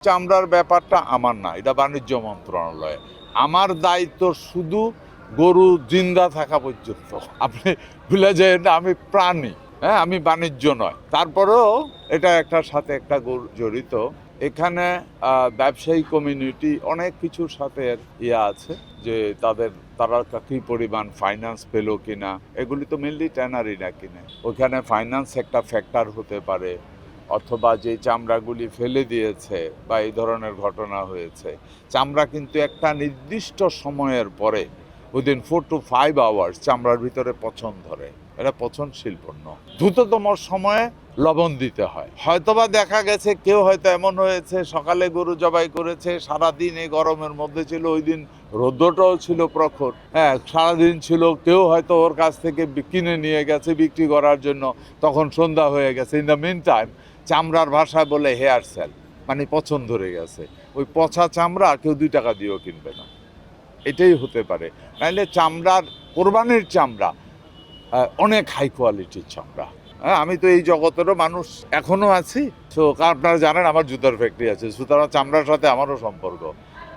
চামড়ার ব্যাপারটা আমার না, এটা বাণিজ্য মন্ত্রণালয়। আমার দায়িত্ব শুধু গরু জিন্দা থাকা পর্যন্ত। আপনি ভুলে যাবেন না আমি প্রাণী, হ্যাঁ, আমি বাণিজ্য নয়। তারপরেও এটা একটার সাথে একটা জড়িত। এখানে ব্যবসায়ী কমিউনিটি অনেক কিছুর সাথে আছে যে তারা কি পরিমাণ ফাইন্যান্স পেলো কিনা, এগুলি তো মেনলি ট্যানারি না কিনে, ওখানে ফাইন্যান্স একটা ফ্যাক্টর হতে পারে, অথবা যে চামড়াগুলি ফেলে দিয়েছে বা এই ধরনের ঘটনা হয়েছে। চামড়া কিন্তু একটা নির্দিষ্ট সময়ের পরে উইদিন 4 to 5 hours চামড়ার ভিতরে পচন ধরে। এটা পচনশীল পণ্য। দ্রুততম সময়ে লবণ দিতে হয়। হয়তোবা দেখা গেছে কেউ হয়তো এমন হয়েছে সকালে গরু জবাই করেছে, সারাদিন এই গরমের মধ্যে ছিল, ওই দিন রৌদ্রটাও ছিল প্রখর, হ্যাঁ, সারাদিন ছিল, কেউ হয়তো ওর কাছ থেকে কিনে নিয়ে গেছে বিক্রি করার জন্য, তখন সন্ধ্যা হয়ে গেছে। ইন দ্য মিন টাইম চামড়ার ভাষায় বলে হেয়ার সেল, মানে পচন ধরে গেছে। ওই পচা চামড়া কেউ 2 টাকা দিয়েও কিনবে না, এটাই হতে পারে। নাইলে চামড়ার, কোরবানির চামড়া অনেক হাই কোয়ালিটির চামড়া। হ্যাঁ, আমি তো এই জগতেরও মানুষ এখনো আছি। তো আপনারা জানেন আমার জুতার ফ্যাক্টরি আছে, সুতরাং চামড়ার সাথে আমারও সম্পর্ক।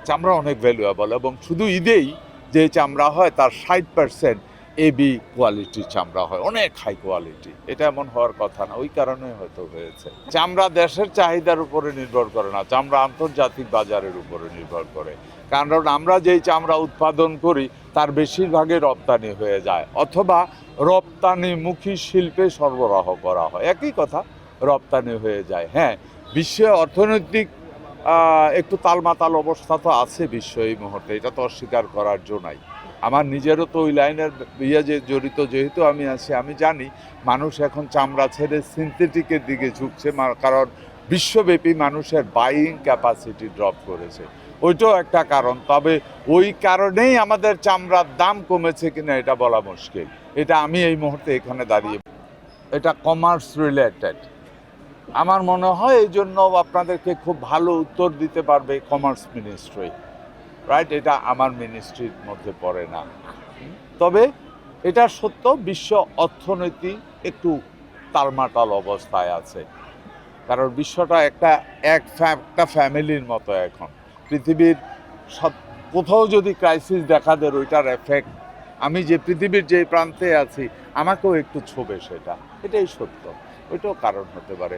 চামড়া অনেক ভ্যালুয়েবল, এবং শুধু ঈদেই যে চামড়া হয় তার 60% এবি কোয়ালিটির চামড়া হয়, অনেক হাই কোয়ালিটি। এটা এমন হওয়ার কথা না, ওই কারণে হয়তো হয়েছে। চামড়া দেশের চাহিদার উপরে নির্ভর করে না, চামড়া আন্তর্জাতিক বাজারের উপরে নির্ভর করে। কারণ আমরা যেই চামড়া উৎপাদন করি তার বেশিরভাগই রপ্তানি হয়ে যায়, অথবা রপ্তানিমুখী শিল্পে সরবরাহ করা হয়, একই কথা, রপ্তানি হয়ে যায়। হ্যাঁ, বিশ্বে অর্থনৈতিক একটু তালমাতাল অবস্থা তো আছে বিশ্ব এই মুহূর্তে, এটা তো অস্বীকার করার জন্য নাই। আমার নিজেরও তো ওই লাইনের জড়িত যেহেতু আমি আছি, আমি জানি মানুষ এখন চামড়া ছেড়ে সিনথেটিকের দিকে ঝুঁকছে, কারণ বিশ্বব্যাপী মানুষের বাইং ক্যাপাসিটি ড্রপ করেছে, ওইটাও একটা কারণ। তবে ওই কারণেই আমাদের চামড়ার দাম কমেছে কিনা এটা বলা মুশকিল। এটা আমি এই মুহূর্তে এখানে দাঁড়িয়ে, এটা কমার্স রিলেটেড। আমার মনে হয় এই জন্য আপনাদেরকে খুব ভালো উত্তর দিতে পারবে কমার্স মিনিস্ট্রি, রাইট? এটা আমার মিনিস্ট্রির মধ্যে পড়ে না। তবে এটা সত্য, বিশ্ব অর্থনীতি একটু তালমাটাল অবস্থায় আছে, কারণ বিশ্বটা একটা ফ্যামিলির মতো এখন। পৃথিবীর সব কোথাও যদি ক্রাইসিস দেখা দেয়, ওইটার এফেক্ট আমি যে পৃথিবীর যে প্রান্তে আছি আমাকেও একটু ছোবে, এটাই সত্য, ওইটাও কারণ হতে পারে।